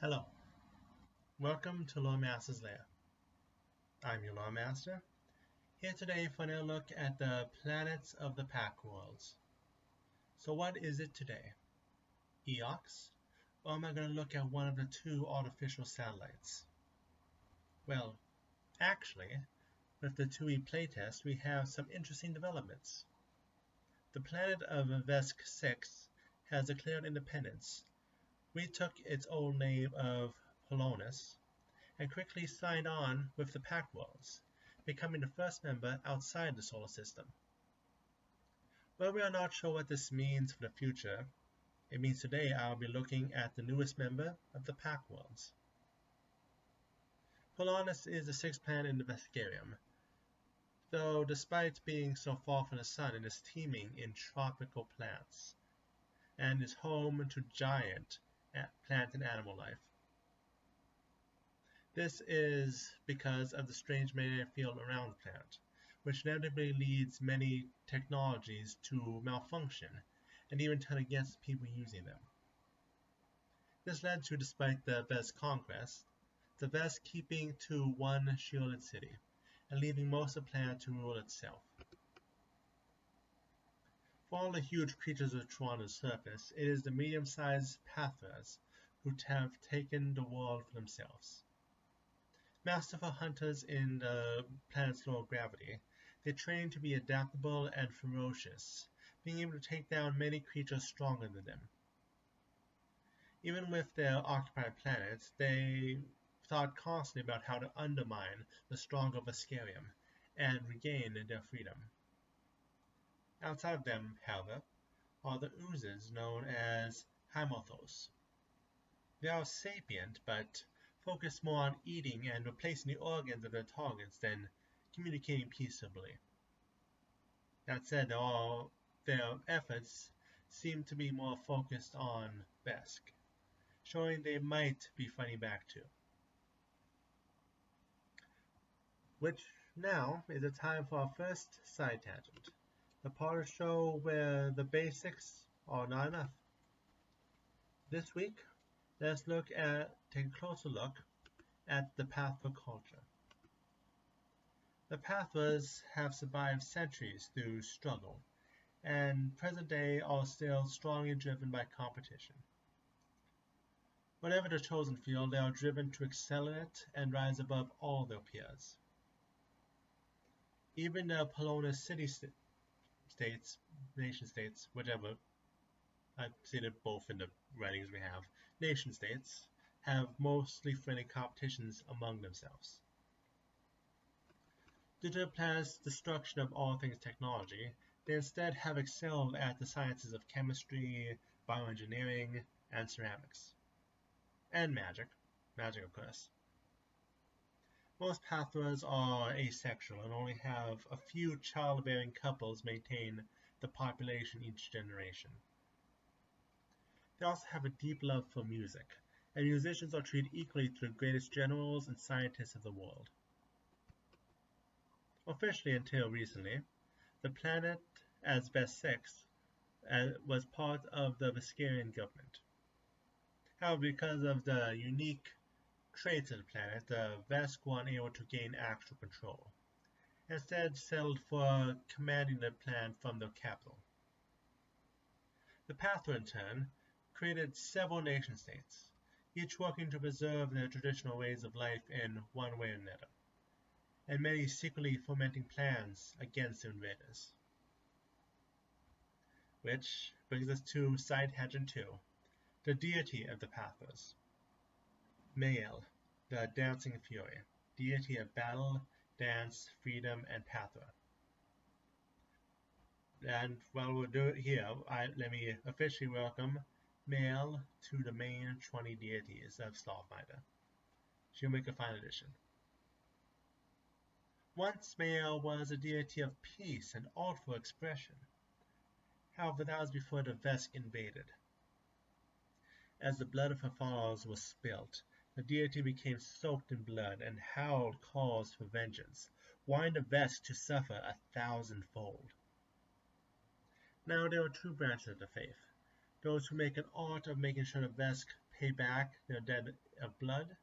Hello, welcome to Loremaster's Lair. I'm your Loremaster, here today for a look at the planets of the Pact Worlds. So what is it today? Eox? Or am I going to look at one of the two artificial satellites? Well, actually, with the 2E playtest we have some interesting developments. The planet of Vesk-6 has declared independence. We took its old name of Pulonis and quickly signed on with the Pact Worlds, becoming the first member outside the solar system. While we are not sure what this means for the future, it means today I will be looking at the newest member of the Pact Worlds. Pulonis is the sixth planet in the Vesperium, though despite being so far from the sun, it is teeming in tropical plants, and is home to giant plant and animal life. This is because of the strange magnetic field around the planet, which inevitably leads many technologies to malfunction and even turn against people using them. This led to, despite the Vesk conquest, the Vesk keeping to one shielded city and leaving most of the planet to rule itself. For all the huge creatures which are on the surface, it is the medium-sized Pathras who have taken the world for themselves. Masterful hunters in the planet's lower gravity, they train to be adaptable and ferocious, being able to take down many creatures stronger than them. Even with their occupied planets, they thought constantly about how to undermine the stronger Veskarium and regain their freedom. Outside of them, however, are the oozes known as Hymothos. They are sapient, but focus more on eating and replacing the organs of their targets than communicating peaceably. That said, their efforts seem to be more focused on Vesk, showing they might be fighting back too. Which now is the time for our first side tangent, the part of the show where the basics are not enough. This week, let's take a closer look at the Pahtra culture. The Pathras have survived centuries through struggle, and present day are still strongly driven by competition. Whatever the chosen field, they are driven to excel in it and rise above all their peers. Even the Pulonis city-states, nation-states, whatever, I've seen it both in the writings we have, nation-states have mostly friendly competitions among themselves. Due to the planet's destruction of all things technology, they instead have excelled at the sciences of chemistry, bioengineering, and ceramics. And magic. Magic, of course. Most Pathras are asexual and only have a few childbearing couples maintain the population each generation. They also have a deep love for music, and musicians are treated equally to the greatest generals and scientists of the world. Officially until recently, the planet, as Vesk-6, was part of the Veskarian government. However, because of the unique traits of the planet, the Vesk were unable to gain actual control. Instead, settled for commanding the planet from their capital. The Pahtra, in turn, created several nation-states, each working to preserve their traditional ways of life in one way or another, and many secretly fomenting plans against the invaders. Which brings us to side tangent 2, the deity of the Pathras. Mael, the dancing fury, deity of battle, dance, freedom, and Pahtra. And while we'll do it here, let me officially welcome Mael to the main 20 deities of Starfinder. She'll make a fine addition. Once Mael was a deity of peace and artful expression. However, that was before the Vesk invaded. As the blood of her followers was spilt, the deity became soaked in blood and howled calls for vengeance, wanting the Vesk to suffer 1,000-fold. Now there are two branches of the faith, those who make an art of making sure the Vesk pay back their debt of blood,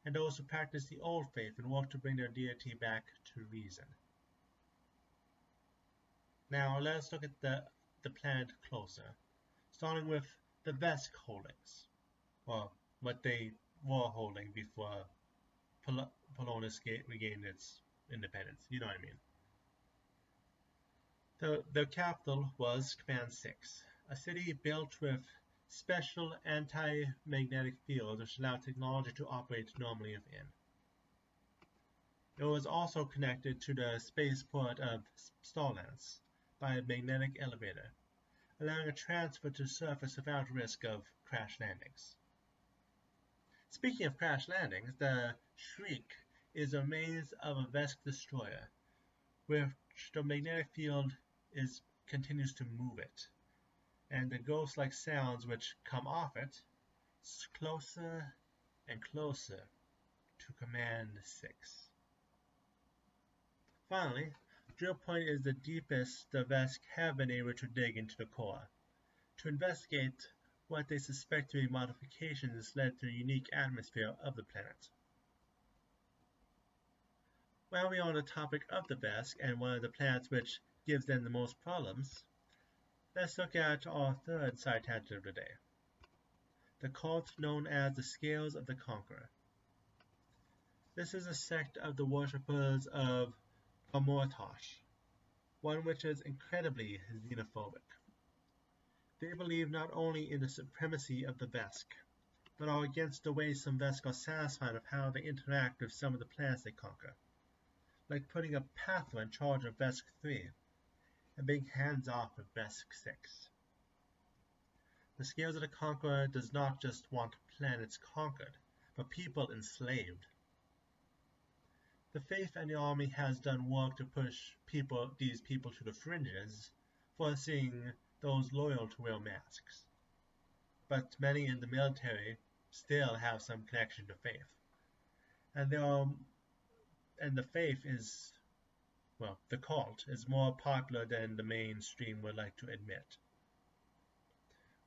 and those who practice the old faith and work to bring their deity back to reason. Now let's look at the planet closer, starting with the Vesk holdings, or what they were holding before Pulonis regained its independence. You know what I mean. The capital was Command 6, a city built with special anti-magnetic fields which allowed technology to operate normally within. It was also connected to the spaceport of Starlands by a magnetic elevator, allowing a transfer to the surface without risk of crash landings. Speaking of crash landings, the Shriek is a maze of a Vesk destroyer, which the magnetic field continues to move it, and the ghost-like sounds which come off it closer and closer to Command 6. Finally, Drill Point is the deepest the Vesk have been able to dig into the core, to investigate what they suspect to be modifications led to the unique atmosphere of the planet. While we are on the topic of the Vesk and one of the planets which gives them the most problems, let's look at our third side tangent of the day, the cult known as the Scales of the Conqueror. This is a sect of the worshippers of Amortosh, one which is incredibly xenophobic. They believe not only in the supremacy of the Vesk, but are against the way some Vesk are satisfied of how they interact with some of the planets they conquer, like putting a Pahtra in charge of Vesk-3 and being hands-off with Vesk-6. The Scales of the Conqueror does not just want planets conquered, but people enslaved. The Faith and the Army has done work to push these people to the fringes, forcing those loyal to wear masks. But many in the military still have some connection to Faith. And the Faith is, well, the cult is more popular than the mainstream would like to admit.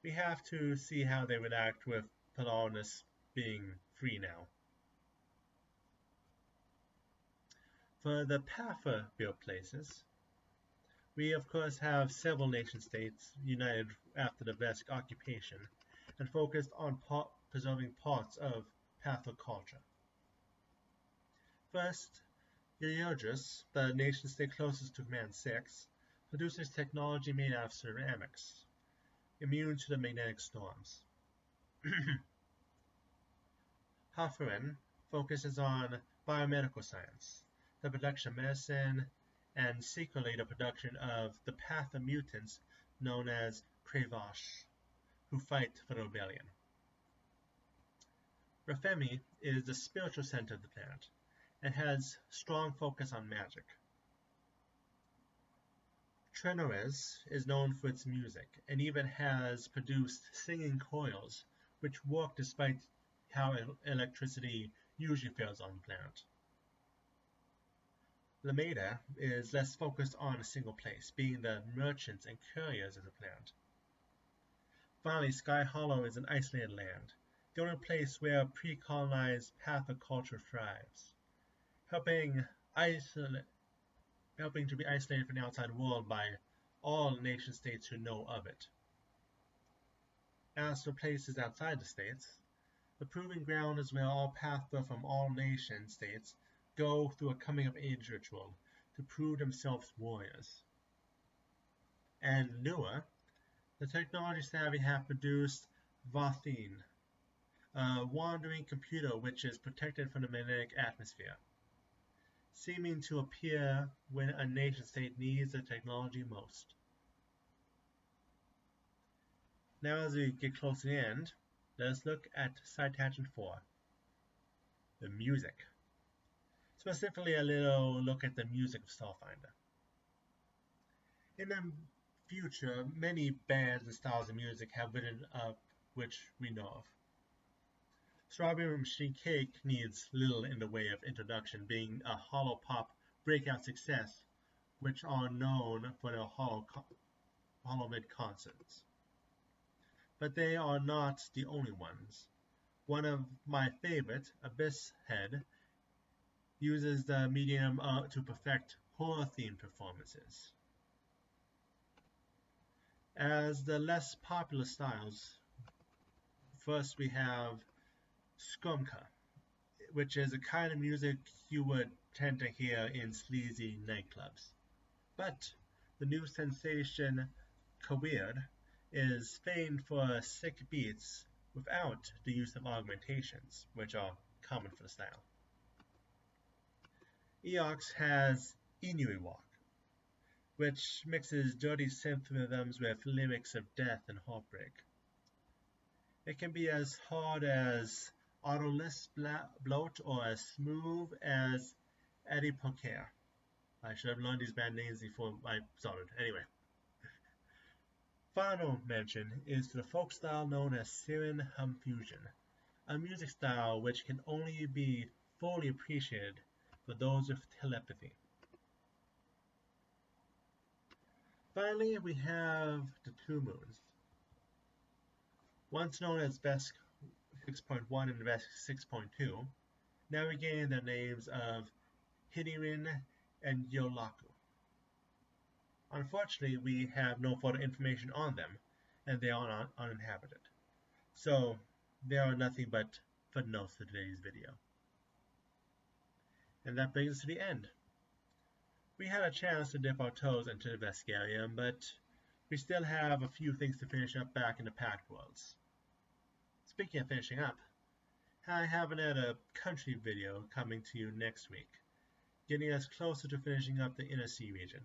We have to see how they react with Pulonis being free now. For the Pahtra built places, we of course have several nation-states united after the Vesk occupation and focused on preserving parts of Pahtra culture. First, Yurgis, the nation-state closest to Command 6, produces technology made out of ceramics, immune to the magnetic storms. Hafarin focuses on biomedical science, the production of medicine, and secretly the production of the Pahtra mutants known as Kravash, who fight for the rebellion. Rafemi is the spiritual center of the planet, and has strong focus on magic. Trenorez is known for its music, and even has produced singing coils, which work despite how electricity usually fails on the planet. Lameda is less focused on a single place, being the merchants and couriers of the planet. Finally, Sky Hollow is an isolated land, the only place where pre-colonized Pahtra culture thrives, helping to be isolated from the outside world by all nation-states who know of it. As for places outside the states, the Proving Ground is where all Pahtra from all nation-states go through a coming-of-age ritual to prove themselves warriors. And newer, the technology-savvy have produced Vathin, a wandering computer which is protected from the magnetic atmosphere, seeming to appear when a nation-state needs the technology most. Now as we get close to the end, let us look at Side Tangent 4, the music. Specifically a little look at the music of Starfinder. In the future, many bands and styles of music have risen up which we know of. Strawberry Machine Cake needs little in the way of introduction, being a hollow pop breakout success, which are known for their hollow mid concerts. But they are not the only ones. One of my favorite, Abyss Head, uses the medium to perfect horror-themed performances. As the less popular styles, first we have Skrumka, which is a kind of music you would tend to hear in sleazy nightclubs. But the new sensation, Kaweird, is famed for sick beats without the use of augmentations, which are common for the style. Eox has Inuit Walk, which mixes dirty synth rhythms with lyrics of death and heartbreak. It can be as hard as Autoless Bloat or as smooth as Eddie Poker. I should have learned these band names before I started. Anyway. Final mention is to the folk style known as Siren Hum Fusion, a music style which can only be fully appreciated for those with telepathy. Finally, we have the Two Moons. Once known as Vesk 6.1 and Vesk 6.2, now regain the names of Hidirin and Yolaku. Unfortunately, we have no further information on them, and they are uninhabited. So, there are nothing but footnotes to today's video. And that brings us to the end. We had a chance to dip our toes into the Veskarium, but we still have a few things to finish up back in the Pact Worlds. Speaking of finishing up, I have another country video coming to you next week, getting us closer to finishing up the Inner Sea region.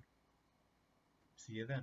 See you then.